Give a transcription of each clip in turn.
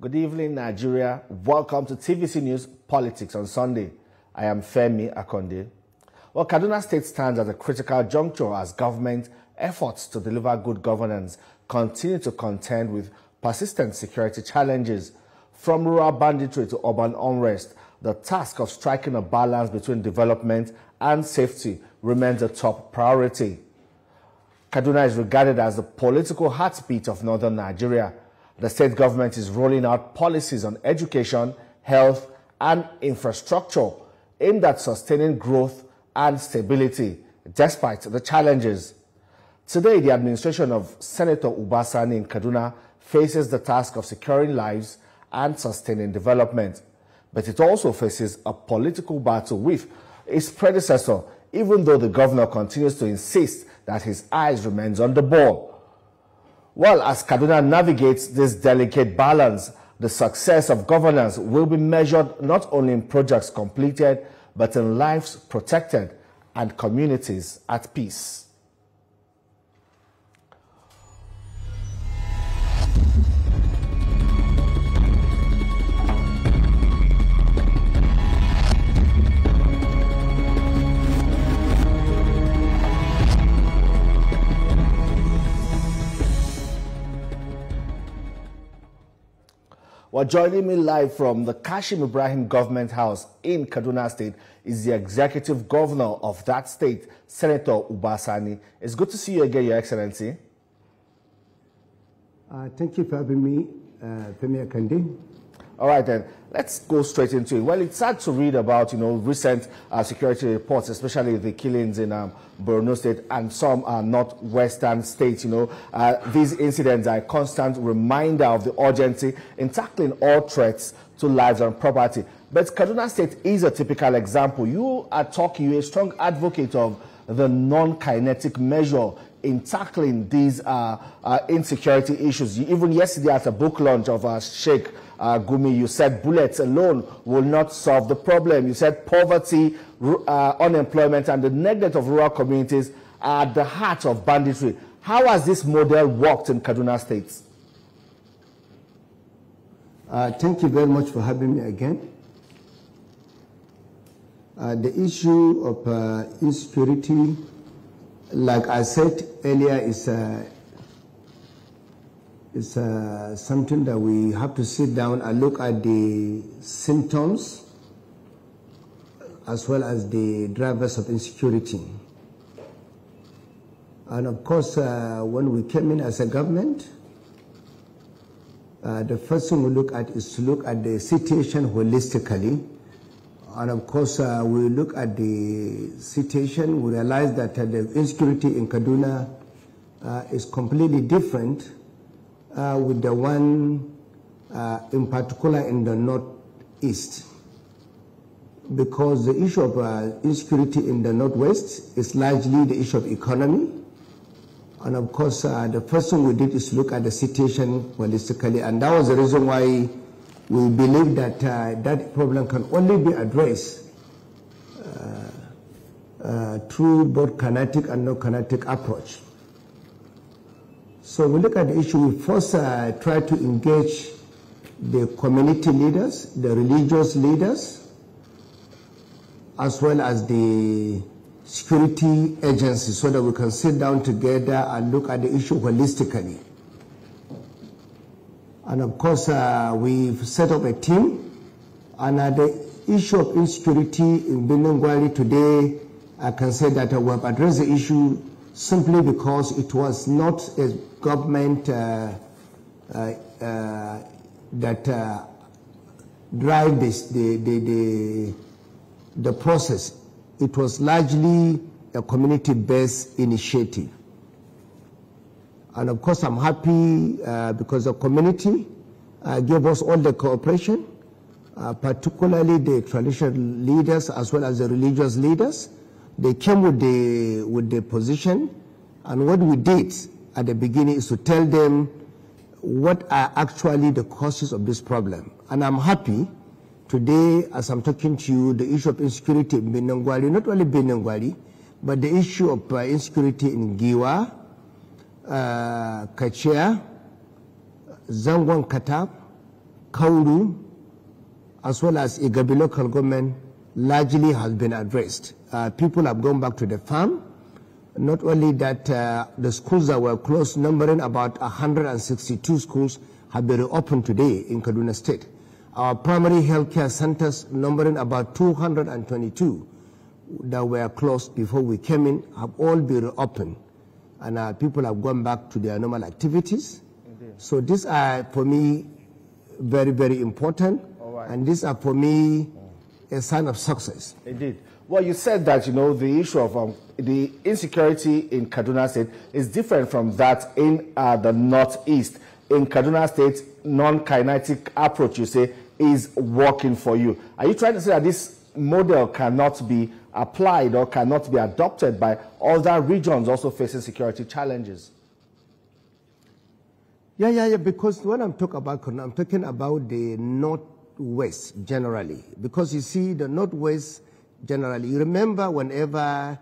Good evening, Nigeria. Welcome to TVC News Politics on Sunday. I am Fawehinmi Akonde. Well, Kaduna State stands at a critical juncture as government efforts to deliver good governance continue to contend with persistent security challenges. From rural banditry to urban unrest, the task of striking a balance between development and safety remains a top priority. Kaduna is regarded as the political heartbeat of northern Nigeria. The state government is rolling out policies on education, health, and infrastructure aimed at sustaining growth and stability, despite the challenges. Today, the administration of Senator Uba Sani in Kaduna faces the task of securing lives and sustaining development. But it also faces a political battle with its predecessor, even though the governor continues to insist that his eyes remain on the ball. Well, as Kaduna navigates this delicate balance, the success of governance will be measured not only in projects completed, but in lives protected and communities at peace. Well, joining me live from the Kashim Ibrahim Government House in Kaduna State is the Executive Governor of that state, Senator Uba Sani. It's good to see you again, Your Excellency. Thank you for having me, Fawehinmi Akonde. All right, then, let's go straight into it. Well, it's sad to read about, recent security reports, especially the killings in Borno State and some northwestern states. These incidents are a constant reminder of the urgency in tackling all threats to lives and property. But Kaduna State is a typical example. You're a strong advocate of the non-kinetic measure in tackling these insecurity issues. Even yesterday at a book launch of Sheikh Gumi, you said bullets alone will not solve the problem. You said poverty, unemployment, and the neglect of rural communities are at the heart of banditry. How has this model worked in Kaduna State? Thank you very much for having me again. The issue of insecurity, like I said earlier, is something that we have to sit down and look at the symptoms as well as the drivers of insecurity. And of course, when we came in as a government, the first thing we look at is to look at the situation holistically. And of course, we look at the situation, we realize that the insecurity in Kaduna is completely different with the one in particular in the northeast. Because the issue of insecurity in the northwest is largely the issue of economy. And of course, the first thing we did is look at the situation holistically. And that was the reason why we believe that that problem can only be addressed through both kinetic and non-kinetic approach. So we look at the issue, we first try to engage the community leaders, the religious leaders, as well as the security agencies so that we can sit down together and look at the issue holistically. And of course, we've set up a team, and the issue of insecurity in Benengwari today, I can say that we have addressed the issue simply because it was not a government that drive the process. It was largely a community-based initiative. And of course, I'm happy because the community gave us all the cooperation, particularly the traditional leaders as well as the religious leaders. They came with the position, and what we did at the beginning is to tell them what are actually the causes of this problem. And I'm happy today, as I'm talking to you, the issue of insecurity in Benengwari, not only Benengwari, but the issue of insecurity in Giwa, Kachia, Zangon Katab, Kauru, as well as Igabi local government, largely has been addressed. People have gone back to the farm. Not only that, the schools that were closed, numbering about 162 schools, have been reopened today in Kaduna State. Our primary healthcare centers, numbering about 222 that were closed before we came in, have all been reopened. And people have gone back to their normal activities. Indeed. So these are, for me, very, very important. Right. And these are, for me, a sign of success. Indeed. Well, you said that, the issue of the insecurity in Kaduna State is different from that in the Northeast. In Kaduna State, non-kinetic approach, you say, is working for you. Are you trying to say that this model cannot be applied or cannot be adopted by other regions also facing security challenges? Yeah, because when I'm talking about Kaduna, I'm talking about the Northwest generally. Because you see, the Northwest generally, you remember whenever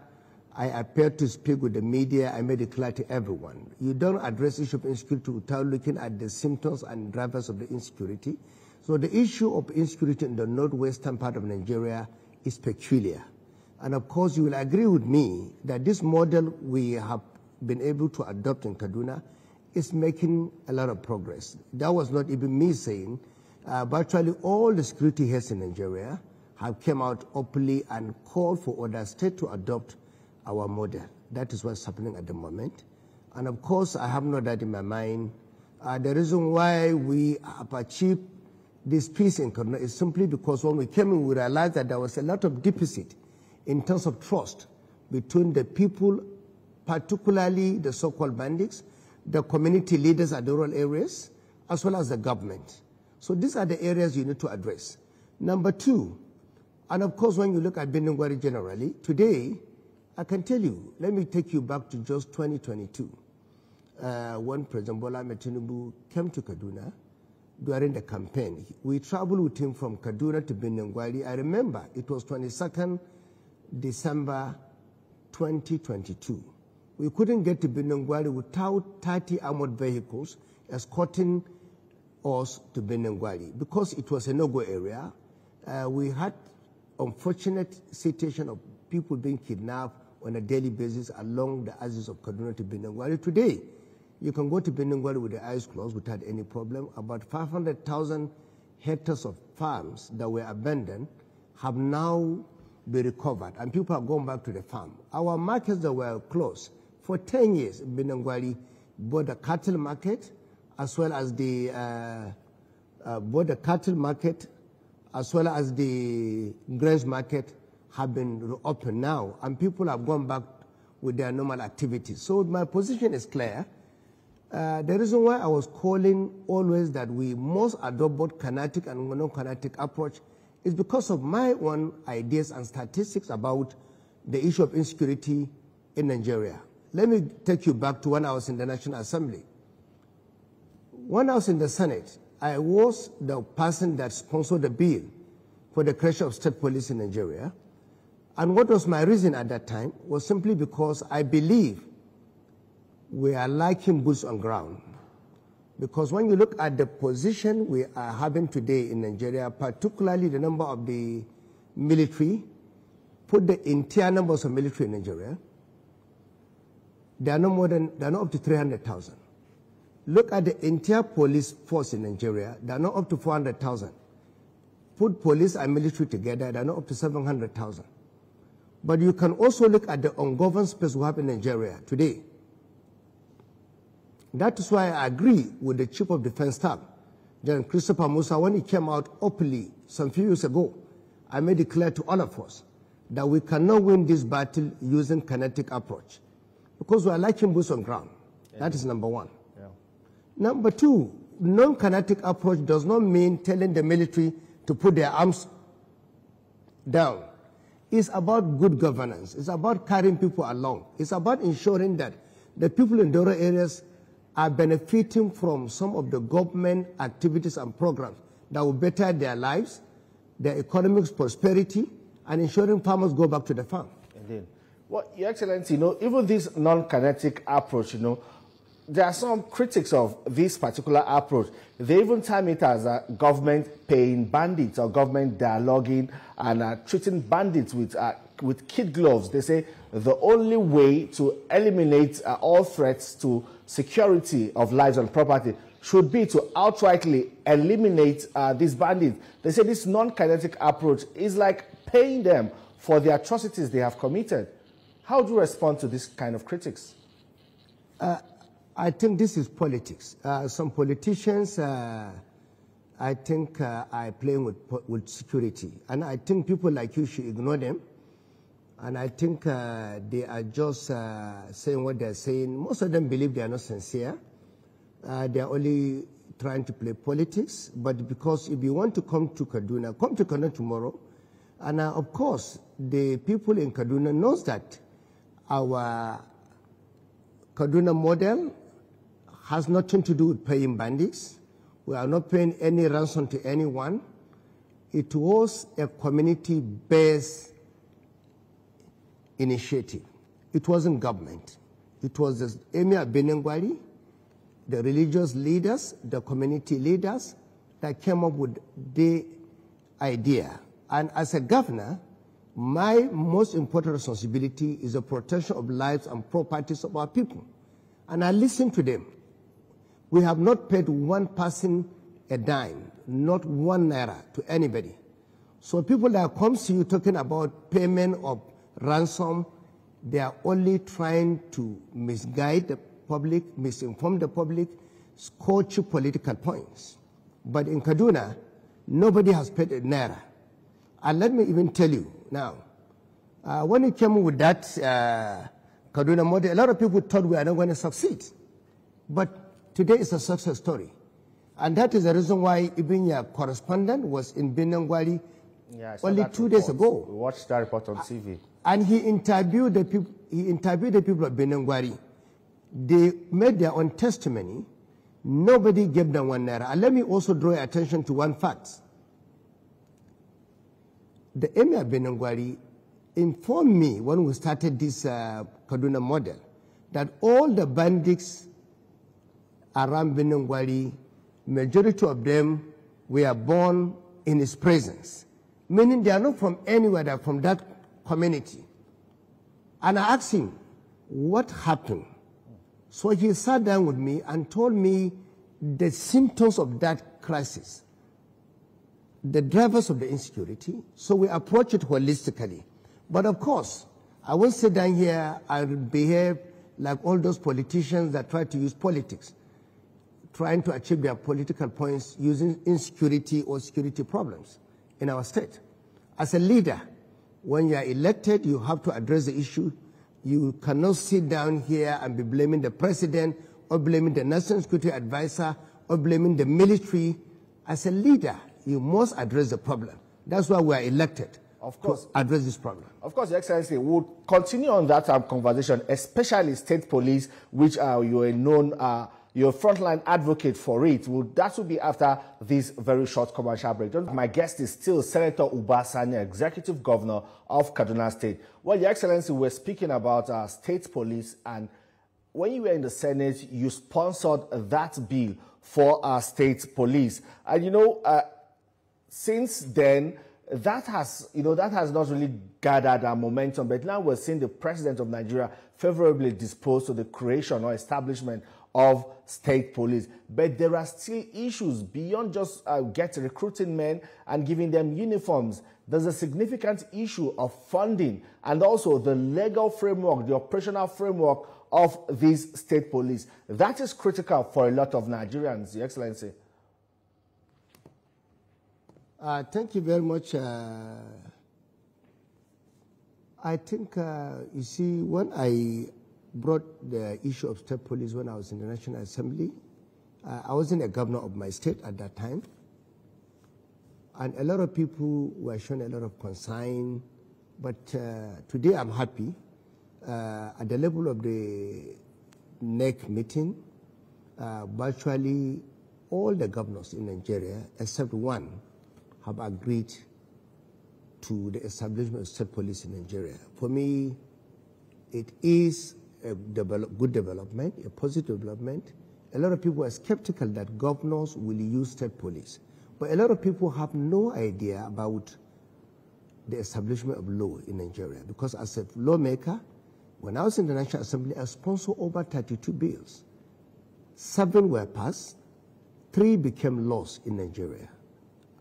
I appeared to speak with the media, I made it clear to everyone. You don't address issue of insecurity without looking at the symptoms and drivers of the insecurity. So the issue of insecurity in the northwestern part of Nigeria is peculiar. And of course, you will agree with me that this model we have been able to adopt in Kaduna is making a lot of progress. That was not even me saying, virtually all the security heads in Nigeria have come out openly and called for other states to adopt our model. That is what's happening at the moment. And of course, I have no doubt in my mind, the reason why we have achieved this peace in Kaduna is simply because when we came in, we realized that there was a lot of deficit in terms of trust between the people, particularly the so-called bandits, the community leaders at the rural areas, as well as the government. So these are the areas you need to address. Number two, and of course, when you look at Beningwari generally, today, I can tell you, let me take you back to just 2022, when President Bola Ahmed Tinubu came to Kaduna during the campaign. We traveled with him from Kaduna to Beningwari. I remember it was 22nd December 2022. We couldn't get to Beningwari without 30 armored vehicles escorting us to Beningwari because it was a no-go area. We had unfortunate situation of people being kidnapped on a daily basis along the axis of Kaduna to Beningwari. Today, you can go to Beningwari with the eyes closed without any problem. About 500,000 hectares of farms that were abandoned have now been recovered, and people have gone back to the farm. Our markets that were closed for 10 years in Beningwari, both the cattle market as well as the grains market have been reopened now, and people have gone back with their normal activities. So my position is clear. The reason why I was calling always that we must adopt both kinetic and non-kinetic approach is because of my own ideas and statistics about the issue of insecurity in Nigeria. Let me take you back to when I was in the National Assembly. When I was in the Senate, I was the person that sponsored the bill for the creation of state police in Nigeria. And what was my reason at that time was simply because I believe we are lacking boots on ground. Because when you look at the position we are having today in Nigeria, particularly the number of the military, put the entire numbers of military in Nigeria, they are not up to 300,000. Look at the entire police force in Nigeria, they are not up to 400,000. Put police and military together, they are not up to 700,000. But you can also look at the ungoverned space we have in Nigeria today. That is why I agree with the Chief of Defense Staff, General Christopher Musa, when he came out openly some few years ago. I made it clear to all of us that we cannot win this battle using kinetic approach because we are lacking boots on ground. Yeah. That is number one. Yeah. Number two, non-kinetic approach does not mean telling the military to put their arms down. It's about good governance. It's about carrying people along. It's about ensuring that the people in the rural areas are benefiting from some of the government activities and programs that will better their lives, their economic prosperity, and ensuring farmers go back to the farm. Indeed. Well, Your Excellency, even this non-kinetic approach, there are some critics of this particular approach. They even term it as a government paying bandits or government dialoguing and treating bandits with kid gloves. They say the only way to eliminate all threats to security of lives and property should be to outrightly eliminate these bandits. They say this non-kinetic approach is like paying them for the atrocities they have committed. How do you respond to this kind of critics? I think this is politics. Some politicians, I think, are playing with security. And I think people like you should ignore them. And I think they are just saying what they're saying. Most of them believe they are not sincere. They are only trying to play politics. But because if you want to come to Kaduna tomorrow. And of course, the people in Kaduna knows that our Kaduna model has nothing to do with paying bandits. We are not paying any ransom to anyone. It was a community-based initiative. It wasn't government. It was the Emir Benengwari, the religious leaders, the community leaders that came up with the idea. And as a governor, my most important responsibility is the protection of lives and properties of our people. And I listen to them. We have not paid one person a dime, not 1 naira to anybody. So people that come to you talking about payment of ransom, they are only trying to misguide the public, misinform the public, score cheap political points. But in Kaduna, nobody has paid a naira. And let me even tell you now, when it came with that Kaduna model, a lot of people thought we are not going to succeed. But today is a success story. And that is the reason why even your correspondent was in Benengwari only 2 days ago. We watched that report on TV. And he interviewed the people of Benengwari. They made their own testimony. Nobody gave them 1 naira. And let me also draw your attention to one fact. The Emir Benengwari informed me when we started this Kaduna model that all the bandits around Benengwari, majority of them were born in his presence, meaning they are not from anywhere, they are from that community. And I asked him, what happened? So he sat down with me and told me the symptoms of that crisis, the drivers of the insecurity. So we approach it holistically. But of course, I won't sit down here and behave like all those politicians that try to use politics, trying to achieve their political points using insecurity or security problems in our state. As a leader, when you are elected, you have to address the issue. You cannot sit down here and be blaming the president or blaming the national security advisor or blaming the military. As a leader, you must address the problem. That's why we are elected. Of course, to address this problem. Of course, Your Excellency, we'll continue on that conversation, especially state police, which you're a known, you're a frontline advocate for it. That will be after this very short commercial break. My guest is still Senator Uba Sani, Executive Governor of Kaduna State. Well, Your Excellency, we're speaking about state police, and when you were in the Senate, you sponsored that bill for our state police. And, you know, since then, that has not really gathered momentum, but now we're seeing the President of Nigeria favorably disposed to the creation or establishment of state police. But there are still issues beyond just recruiting men and giving them uniforms. There's a significant issue of funding and also the legal framework, the operational framework of these state police. That is critical for a lot of Nigerians, Your Excellency. Thank you very much. I think, you see, when I brought the issue of state police when I was in the National Assembly, I wasn't a governor of my state at that time. And a lot of people were showing a lot of concern. But today I'm happy. At the level of the NEC meeting, virtually all the governors in Nigeria, except one, have agreed to the establishment of state police in Nigeria. For me, it is a good development, a positive development. A lot of people are skeptical that governors will use state police. But a lot of people have no idea about the establishment of law in Nigeria. Because as a lawmaker, when I was in the National Assembly, I sponsored over 32 bills. 7 were passed, 3 became laws in Nigeria.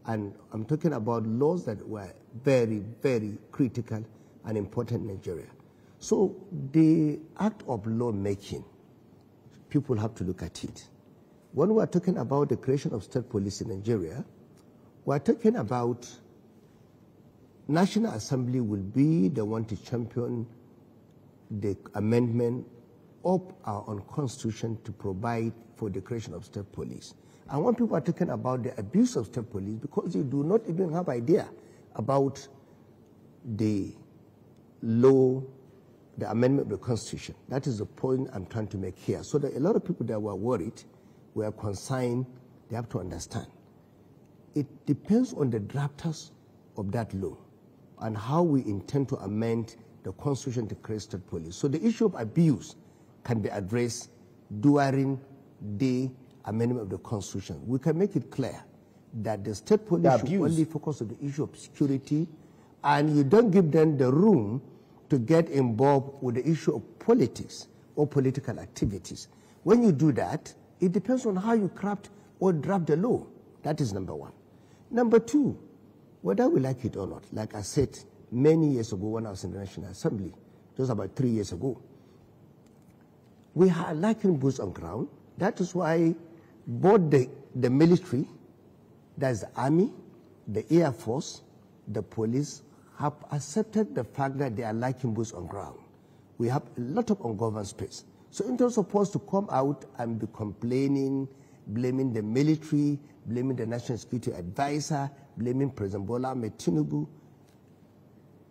And I'm talking about laws that were very, very critical and important in Nigeria. So the act of lawmaking, people have to look at it. When we're talking about the creation of state police in Nigeria, we're talking about National Assembly will be the one to champion the amendment of our own constitution to provide for the creation of state police. And when people are talking about the abuse of state police, because they do not even have idea about the law, the amendment of the constitution. That is the point I'm trying to make here. So that a lot of people that were worried, were concerned, they have to understand. It depends on the drafters of that law and how we intend to amend the constitution to create state police. So the issue of abuse can be addressed during the amendment of the constitution. We can make it clear that the state police should only focus on the issue of security, and you don't give them the room to get involved with the issue of politics or political activities. When you do that, it depends on how you craft or draft the law. That is number one. Number two, whether we like it or not, like I said many years ago when I was in the National Assembly, just about 3 years ago, we had lacking boots on ground. That is why both the military, that's the army, the air force, the police, have accepted the fact that they are lacking boots on ground. We have a lot of ungoverned space. So it's not supposed to come out and be complaining, blaming the military, blaming the National Security Advisor, blaming President Bola Ahmed Tinubu.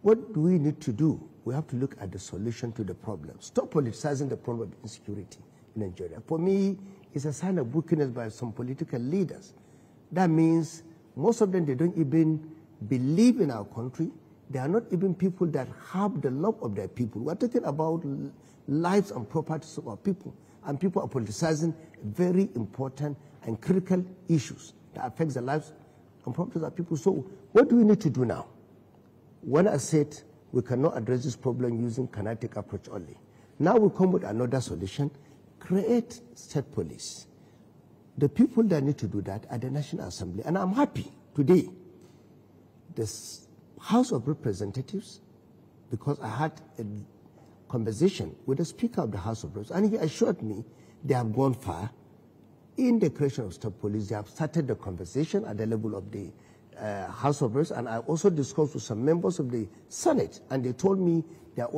What do we need to do? We have to look at the solution to the problem. Stop politicizing the problem of insecurity in Nigeria. For me, it's a sign of weakness by some political leaders. That means most of them, they don't even believe in our country. They are not even people that have the love of their people. We're talking about lives and properties of our people. And people are politicizing very important and critical issues that affect the lives and properties of our people. So what do we need to do now? When I said we cannot address this problem using kinetic approach only, now we come with another solution: create state police. The people that need to do that are the National Assembly. And I'm happy today, this House of Representatives, because I had a conversation with the Speaker of the House of Representatives, and he assured me they have gone far in the creation of state police. They have started the conversation at the level of the House of Representatives, and I also discussed with some members of the Senate, and they told me they are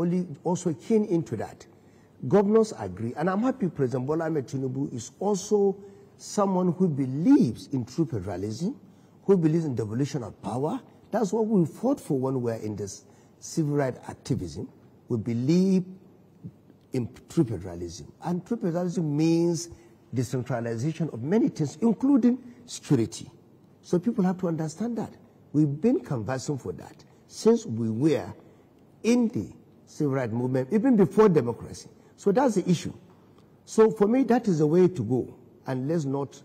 also keen into that. Governors agree, and I'm happy President Bola Ahmed Tinubu is also someone who believes in true federalism, who believes in devolution of power. That's what we fought for when we were in this civil rights activism. We believe in true federalism. And true federalism means decentralization of many things, including security. So people have to understand that. We've been conversing for that since we were in the civil rights movement, even before democracy. So that's the issue. So for me, that is the way to go. And let's not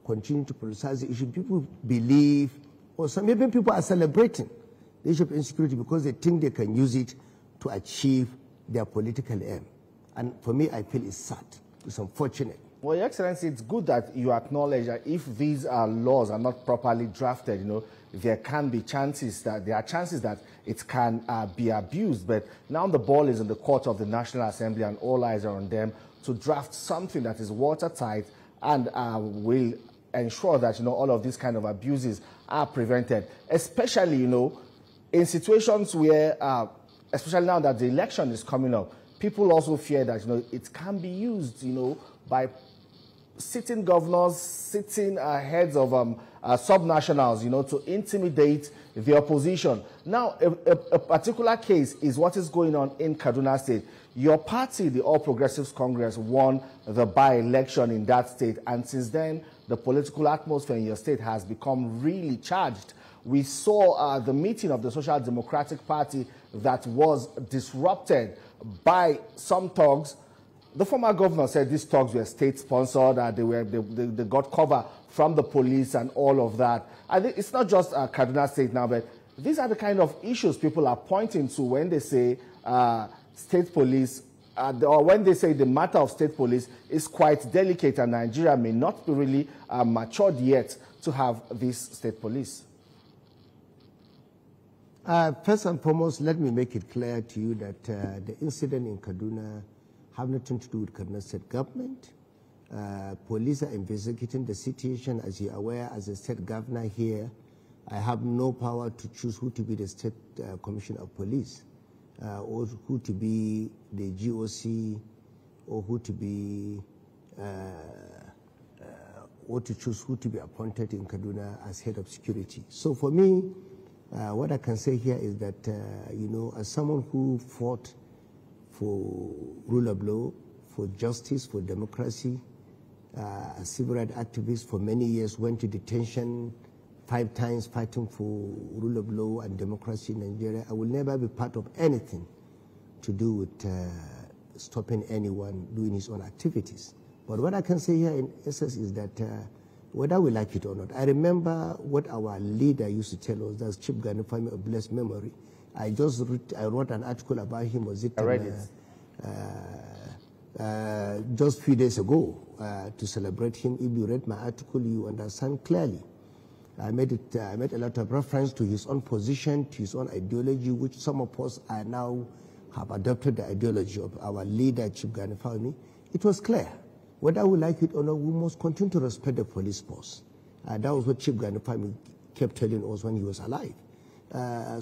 continue to politicize the issue. People believe, or some even people are celebrating the issue of insecurity because they think they can use it to achieve their political aim. And for me, I feel it's sad. It's unfortunate. Well, Your Excellency, it's good that you acknowledge that if these laws are not properly drafted, there can be chances that it can be abused. But now the ball is in the court of the National Assembly, and all eyes are on them to draft something that is watertight and will ensure that all of these kind of abuses are prevented. Especially in situations where, especially now that the election is coming up, people also fear that it can be used by sitting governors, sitting heads of subnationals, to intimidate the opposition. Now, a particular case is what is going on in Kaduna State. Your party, the All Progressives Congress, won the by-election in that state, and since then, the political atmosphere in your state has become really charged. We saw the meeting of the Social Democratic Party that was disrupted by some thugs. The former governor said these thugs were state-sponsored, they got cover from the police and all of that. I think it's not just Kaduna State now, but these are the kind of issues people are pointing to when they say state police, or when they say the matter of state police is quite delicate and Nigeria may not be really matured yet to have this state police. First and foremost, let me make it clear to you that the incident in Kaduna have nothing to do with Kaduna State government. Police are investigating the situation. As you're aware, as a state governor here, I have no power to choose who to be the state commissioner of police, or who to be the GOC, or who to be, or to choose who to be appointed in Kaduna as head of security. So for me, what I can say here is that, you know, as someone who fought for rule of law, for justice, for democracy, a civil rights activist for many years, went to detention 5 times fighting for rule of law and democracy in Nigeria. I will never be part of anything to do with stopping anyone doing his own activities. But what I can say here in essence is that whether we like it or not, I remember what our leader used to tell us, that's Chief El-Rufai of blessed memory. I wrote an article about him, was it? I read it. Just a few days ago to celebrate him. If you read my article, you understand clearly. I made a lot of reference to his own position, to his own ideology, which some of us are now have adopted the ideology of our leader, Chief Fawehinmi. It was clear. Whether we like it or not, we must continue to respect the police force. That was what Chief Fawehinmi kept telling us when he was alive.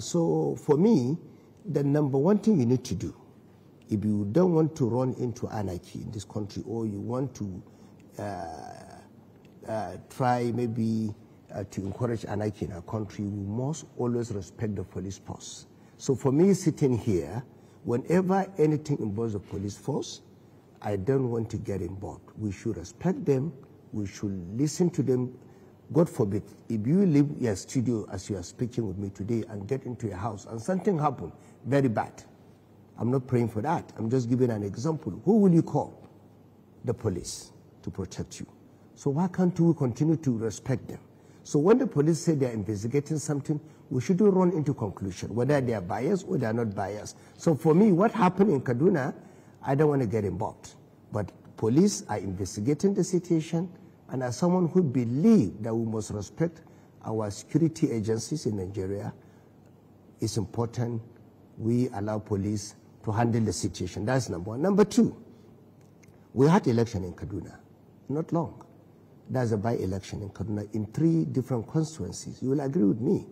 So for me, the number one thing you need to do, if you don't want to run into anarchy in this country, or you want to try maybe to encourage anarchy in our country, we must always respect the police force. So for me, sitting here, whenever anything involves the police force, I don't want to get involved. We should respect them. We should listen to them. God forbid, if you leave your studio as you are speaking with me today and get into a house and something happened very bad, I'm not praying for that. I'm just giving an example. Who will you call? The police to protect you. So why can't we continue to respect them? So when the police say they're investigating something, we shouldn't run into conclusion, whether they are biased or they are not biased. So for me, what happened in Kaduna, I don't want to get involved. But police are investigating the situation, and as someone who believes that we must respect our security agencies in Nigeria, it's important we allow police to handle the situation. That's number one. Number two, we had election in Kaduna, not long. There's a by-election in Kaduna in 3 different constituencies. You will agree with me.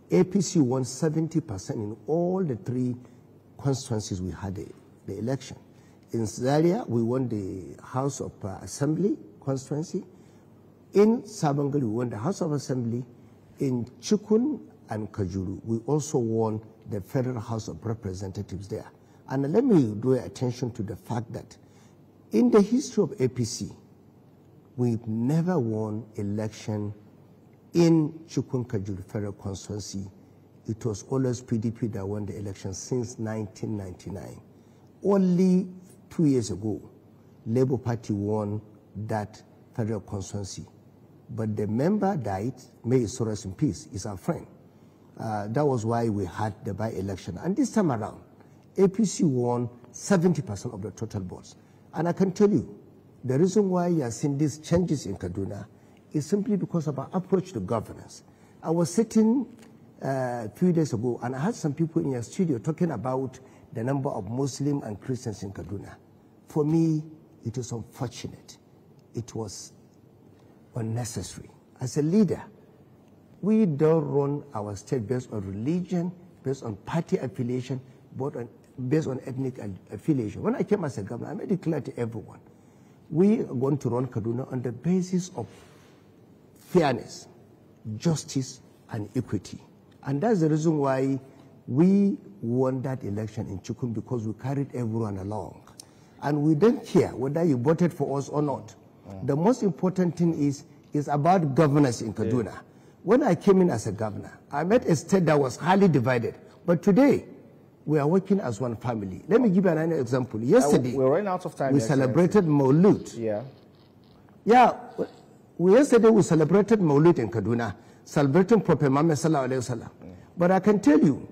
APC won 70% in all the 3 constituencies we had the election. In Zaria, we won the House of Assembly constituency. In Sabangal, we won the House of Assembly. In Chikun and Kajuru, we also won the Federal House of Representatives there. And let me draw attention to the fact that in the history of APC, we've never won election in Chikun Kajuru Federal Constituency. It was always PDP that won the election since 1999. Only 2 years ago, Labour Party won that federal constituency. But the member died, may his soul rest in peace, is our friend. That was why we had the by-election. And this time around, APC won 70% of the total votes. And I can tell you, the reason why you are seeing these changes in Kaduna is simply because of our approach to governance. I was sitting a few days ago, and I had some people in your studio talking about the number of Muslims and Christians in Kaduna. For me, it is unfortunate. It was unnecessary. As a leader, we don't run our state based on religion, based on party affiliation, but based on ethnic affiliation. When I came as a governor, I made it clear to everyone, we are going to run Kaduna on the basis of fairness, justice, and equity. And that's the reason why we won that election in Chikun, because we carried everyone along. And we don't care whether you voted for us or not. The most important thing is about governance in Kaduna. When I came in as a governor, I met a state that was highly divided. But today, We are working as one family. Let me give you another example. Yesterday, we're running out of time. We celebrated Maulud. Yeah. Yeah. Yesterday, we celebrated Maulud in Kaduna, celebrating Prophet Muhammad Sallallahu Alaihi Wasallam. But I can tell you,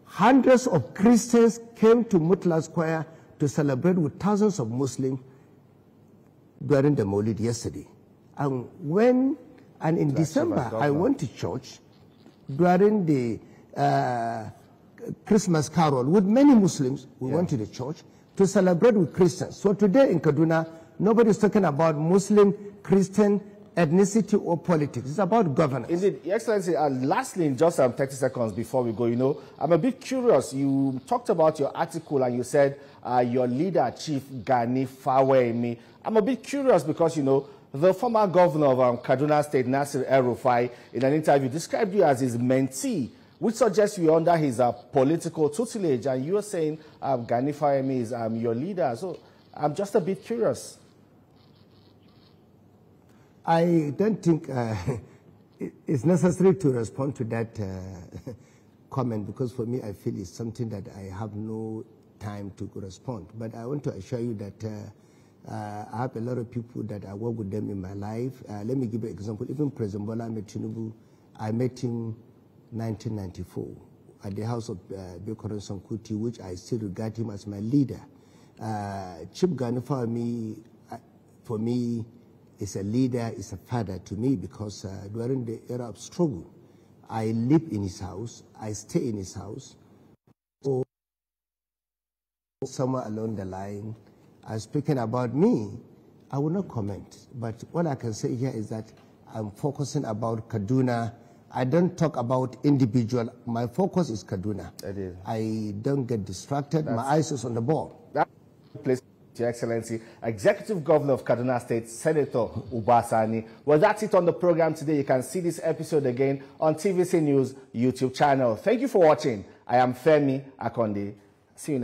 hundreds of Christians came to Murtala Square to celebrate with thousands of Muslims during the Maulid yesterday. And in December, I went to church during the Christmas carol with many Muslims. We went to the church to celebrate with Christians. So today in Kaduna, nobody is talking about Muslim, Christian, ethnicity or politics. It's about governance. Indeed, Your Excellency, lastly, in just 30 seconds before we go, I'm a bit curious. You talked about your article and you said your leader, Chief Gani Fawehinmi. I'm a bit curious because, the former governor of Kaduna State, Nasir El-Rufai, in an interview, described you as his mentee, which suggests you're under his political tutelage, and you're saying Gani Fawehinmi is your leader. So I'm just a bit curious. I don't think it's necessary to respond to that comment, because for me, I feel it's something that I have no time to respond. But I want to assure you that I have a lot of people that I work with them in my life. Let me give you an example. Even President Bola Tinubu, I met him 1994 at the house of Bekoron Sankuti, which I still regard him as my leader. Chief Gani Fawehinmi, for me, is a leader, is a father to me, because during the era of struggle, I live in his house, I stay in his house. So somewhere along the line, speaking about me, I will not comment. But what I can say here is that I'm focusing about Kaduna. I don't talk about individual. My focus is Kaduna. I don't get distracted. My eyes is on the ball. That place, Your Excellency, Executive Governor of Kaduna State, Senator Ubasani. Well, that's it on the program today. You can see this episode again on TVC News YouTube channel. Thank you for watching. I am Femi Akonde. See you next time.